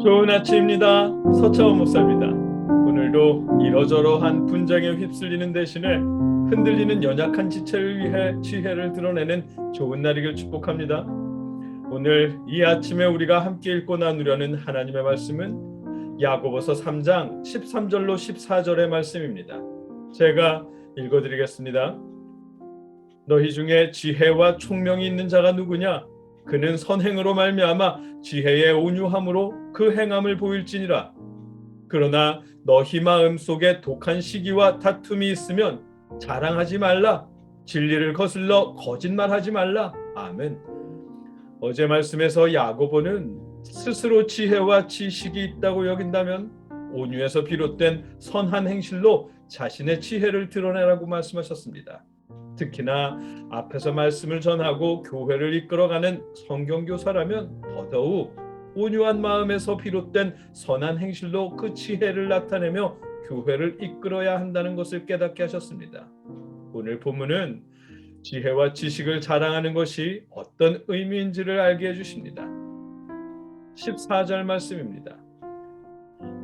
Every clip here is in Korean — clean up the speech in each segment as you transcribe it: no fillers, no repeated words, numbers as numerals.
좋은 아침입니다. 서차원 목사입니다. 오늘도 이러저러한 분쟁에 휩쓸리는 대신에 흔들리는 연약한 지체를 위해 지혜를 드러내는 좋은 날이길 축복합니다. 오늘 이 아침에 우리가 함께 읽고 나누려는 하나님의 말씀은 야고보서 3장 13절로 14절의 말씀입니다. 제가 읽어드리겠습니다. 너희 중에 지혜와 총명이 있는 자가 누구냐? 그는 선행으로 말미암아 지혜의 온유함으로 그 행함을 보일지니라. 그러나 너희 마음 속에 독한 시기와 다툼이 있으면 자랑하지 말라. 진리를 거슬러 거짓말하지 말라. 아멘. 어제 말씀에서 야고보는 스스로 지혜와 지식이 있다고 여긴다면 온유에서 비롯된 선한 행실로 자신의 지혜를 드러내라고 말씀하셨습니다. 특히나 앞에서 말씀을 전하고 교회를 이끌어가는 성경교사라면 더더욱 온유한 마음에서 비롯된 선한 행실로 그 지혜를 나타내며 교회를 이끌어야 한다는 것을 깨닫게 하셨습니다. 오늘 본문은 지혜와 지식을 자랑하는 것이 어떤 의미인지를 알게 해주십니다. 14절 말씀입니다.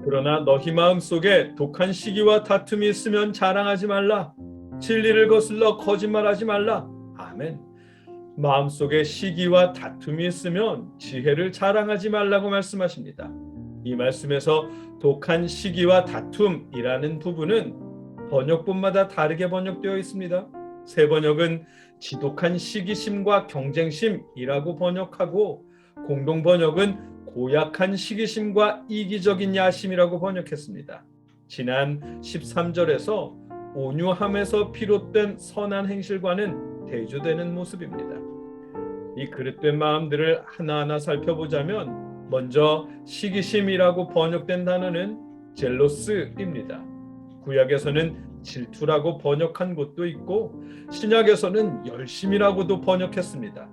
그러나 너희 마음속에 독한 시기와 다툼이 있으면 자랑하지 말라. 진리를 거슬러 거짓말하지 말라. 아멘. 마음속에 시기와 다툼이 있으면 지혜를 자랑하지 말라고 말씀하십니다. 이 말씀에서 독한 시기와 다툼이라는 부분은 번역본마다 다르게 번역되어 있습니다. 새 번역은 지독한 시기심과 경쟁심이라고 번역하고 공동 번역은 고약한 시기심과 이기적인 야심이라고 번역했습니다. 지난 13절에서 온유함에서 비롯된 선한 행실과는 대조되는 모습입니다. 이 그릇된 마음들을 하나하나 살펴보자면 먼저 시기심이라고 번역된 단어는 젤로스입니다. 구약에서는 질투라고 번역한 곳도 있고 신약에서는 열심이라고도 번역했습니다.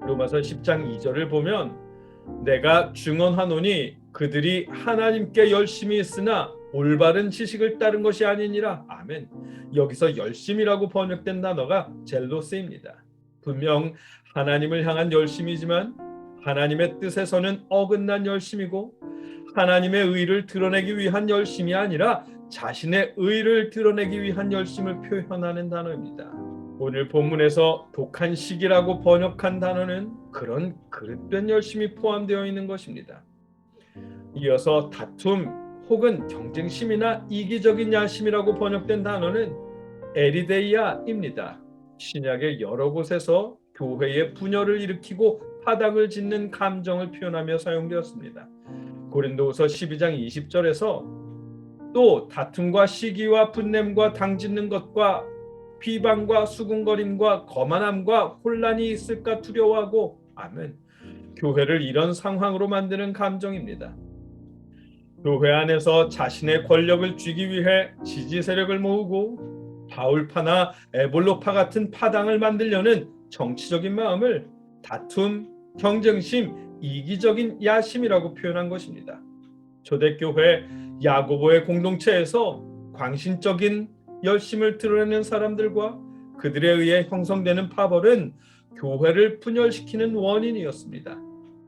로마서 10장 2절을 보면 내가 증언하노니 그들이 하나님께 열심히 있으나 올바른 지식을 따른 것이 아니니라. 아멘. 여기서 열심이라고 번역된 단어가 젤로스입니다. 분명 하나님을 향한 열심이지만 하나님의 뜻에서는 어긋난 열심이고 하나님의 의를 드러내기 위한 열심이 아니라 자신의 의를 드러내기 위한 열심을 표현하는 단어입니다. 오늘 본문에서 독한 시기라고 번역한 단어는 그런 그릇된 열심이 포함되어 있는 것입니다. 이어서 다툼 혹은 경쟁심이나 이기적인 야심이라고 번역된 단어는 에리데이아입니다. 신약의 여러 곳에서 교회의 분열을 일으키고 파닥을 짓는 감정을 표현하며 사용되었습니다. 고린도후서 12장 20절에서 또 다툼과 시기와 분냄과 당짓는 것과 비방과 수군거림과 거만함과 혼란이 있을까 두려워하고 아멘. 교회를 이런 상황으로 만드는 감정입니다. 교회 안에서 자신의 권력을 쥐기 위해 지지 세력을 모으고 바울파나 에볼로파 같은 파당을 만들려는 정치적인 마음을 다툼, 경쟁심, 이기적인 야심이라고 표현한 것입니다. 초대교회 야고보의 공동체에서 광신적인 열심을 드러내는 사람들과 그들에 의해 형성되는 파벌은 교회를 분열시키는 원인이었습니다.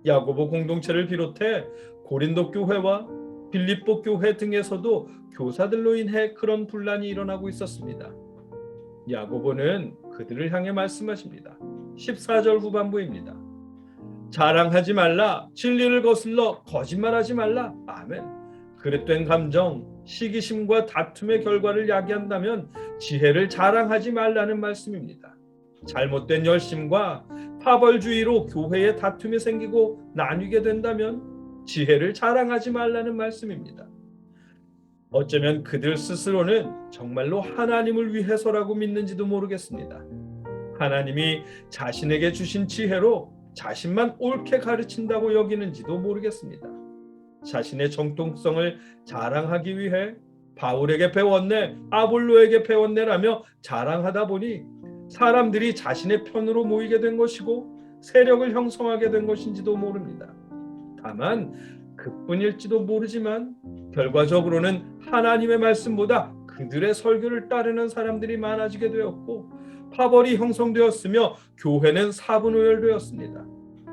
야고보 공동체를 비롯해 고린도 교회와 빌립보 교회 등에서도 교사들로 인해 그런 분란이 일어나고 있었습니다. 야고보는 그들을 향해 말씀하십니다. 14절 후반부입니다. 자랑하지 말라. 진리를 거슬러 거짓말하지 말라. 아멘. 그릇된 감정, 시기심과 다툼의 결과를 야기한다면 지혜를 자랑하지 말라는 말씀입니다. 잘못된 열심과 파벌주의로 교회에 다툼이 생기고 나뉘게 된다면 지혜를 자랑하지 말라는 말씀입니다. 어쩌면 그들 스스로는 정말로 하나님을 위해서라고 믿는지도 모르겠습니다. 하나님이 자신에게 주신 지혜로 자신만 옳게 가르친다고 여기는지도 모르겠습니다. 자신의 정통성을 자랑하기 위해 바울에게 배웠네, 아볼로에게 배웠네라며 자랑하다 보니 사람들이 자신의 편으로 모이게 된 것이고 세력을 형성하게 된 것인지도 모릅니다. 다만 그뿐일지도 모르지만 결과적으로는 하나님의 말씀보다 그들의 설교를 따르는 사람들이 많아지게 되었고 파벌이 형성되었으며 교회는 사분오열되었습니다.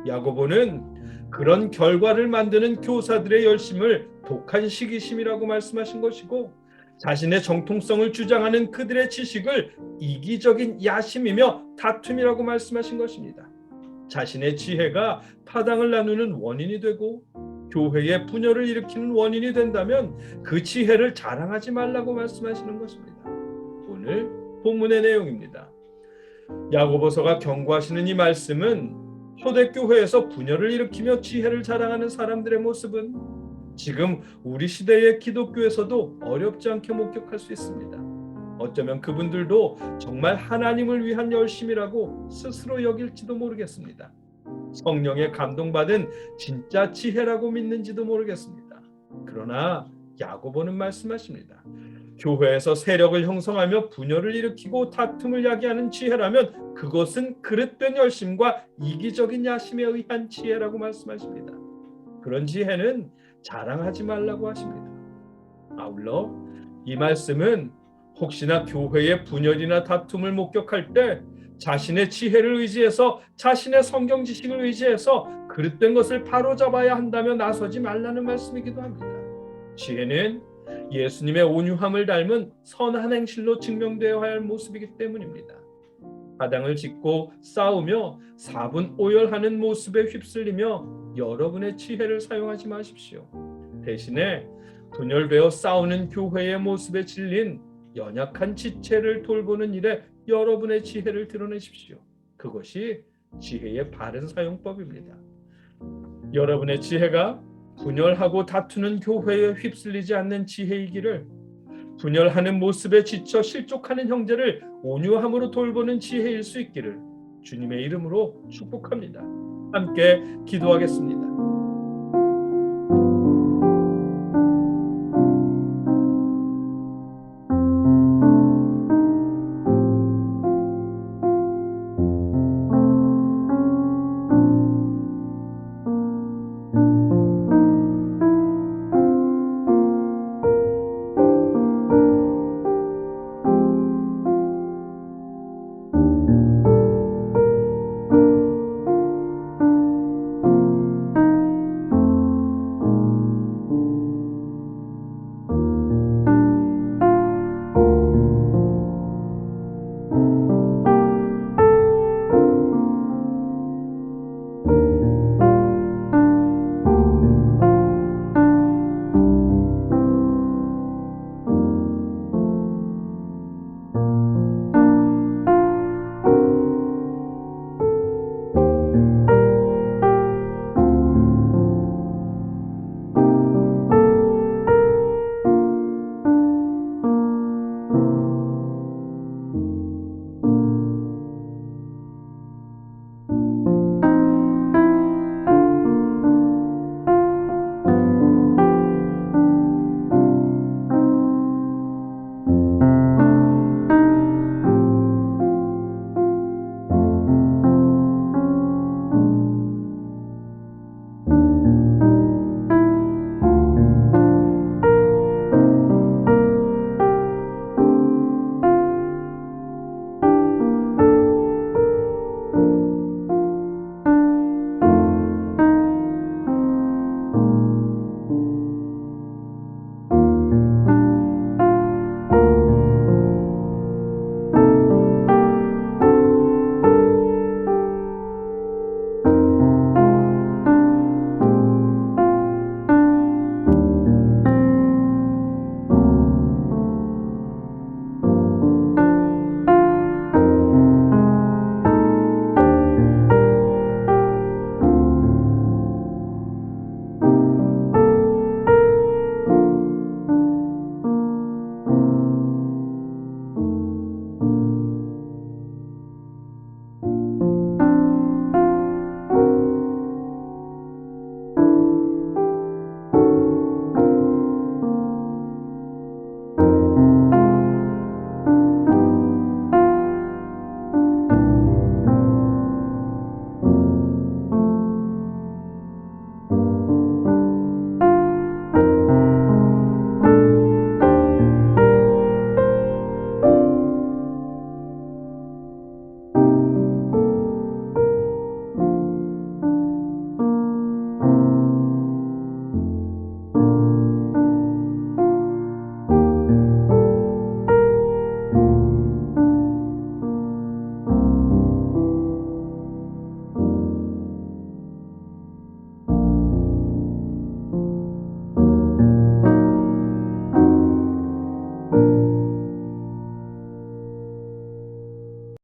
야고보는 그런 결과를 만드는 교사들의 열심을 독한 시기심이라고 말씀하신 것이고, 자신의 정통성을 주장하는 그들의 지식을 이기적인 야심이며 다툼이라고 말씀하신 것입니다. 자신의 지혜가 파당을 나누는 원인이 되고 교회의 분열을 일으키는 원인이 된다면 그 지혜를 자랑하지 말라고 말씀하시는 것입니다. 오늘 본문의 내용입니다. 야고보서가 경고하시는 이 말씀은 초대교회에서 분열을 일으키며 지혜를 자랑하는 사람들의 모습은 지금 우리 시대의 기독교에서도 어렵지 않게 목격할 수 있습니다. 어쩌면 그분들도 정말 하나님을 위한 열심이라고 스스로 여길지도 모르겠습니다. 성령에 감동받은 진짜 지혜라고 믿는지도 모르겠습니다. 그러나 야고보는 말씀하십니다. 교회에서 세력을 형성하며 분열을 일으키고 다툼을 야기하는 지혜라면 그것은 그릇된 열심과 이기적인 야심에 의한 지혜라고 말씀하십니다. 그런 지혜는 자랑하지 말라고 하십니다. 아울러 이 말씀은 혹시나 교회의 분열이나 다툼을 목격할 때 자신의 지혜를 의지해서 자신의 성경 지식을 의지해서 그릇된 것을 바로잡아야 한다며 나서지 말라는 말씀이기도 합니다. 지혜는 예수님의 온유함을 닮은 선한 행실로 증명되어야 할 모습이기 때문입니다. 가당을 짓고 싸우며 사분오열하는 모습에 휩쓸리며 여러분의 지혜를 사용하지 마십시오. 대신에 분열되어 싸우는 교회의 모습에 질린 연약한 지체를 돌보는 일에 여러분의 지혜를 드러내십시오. 그것이 지혜의 바른 사용법입니다. 여러분의 지혜가 분열하고 다투는 교회에 휩쓸리지 않는 지혜이기를, 분열하는 모습에 지쳐 실족하는 형제를 온유함으로 돌보는 지혜일 수 있기를 주님의 이름으로 축복합니다. 함께 기도하겠습니다.